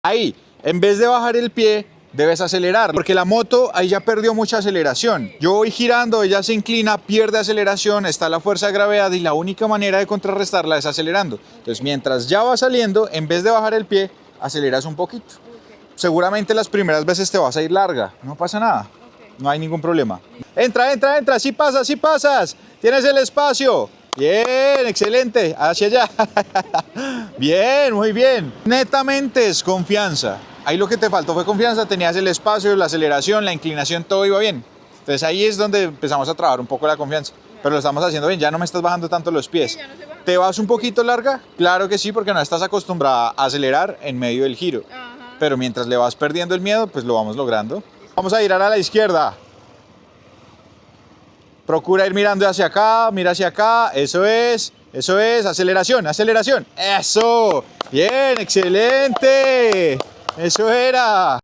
Ahí, en vez de bajar el pie, debes acelerar, porque la moto ahí ya perdió mucha aceleración. Yo voy girando, ella se inclina, pierde aceleración, está la fuerza de gravedad y la única manera de contrarrestarla es acelerando. Entonces, mientras ya va saliendo, en vez de bajar el pie, aceleras un poquito. Seguramente las primeras veces te vas a ir larga, no pasa nada, no hay ningún problema. Entra, entra, entra, sí pasas, sí pasas, tienes el espacio. Bien, excelente, hacia allá. Bien, muy bien. Netamente es confianza. Ahí lo que te faltó fue confianza, tenías el espacio, la aceleración, la inclinación, todo iba bien. Entonces ahí es donde empezamos a trabajar un poco la confianza. Pero lo estamos haciendo bien, ya no me estás bajando tanto los pies. ¿Te vas un poquito larga? Claro que sí, porque no estás acostumbrada a acelerar en medio del giro. Pero mientras le vas perdiendo el miedo, pues lo vamos logrando. Vamos a girar a la izquierda. Procura ir mirando hacia acá, mira hacia acá, eso es, aceleración, aceleración, eso, bien, excelente, eso era.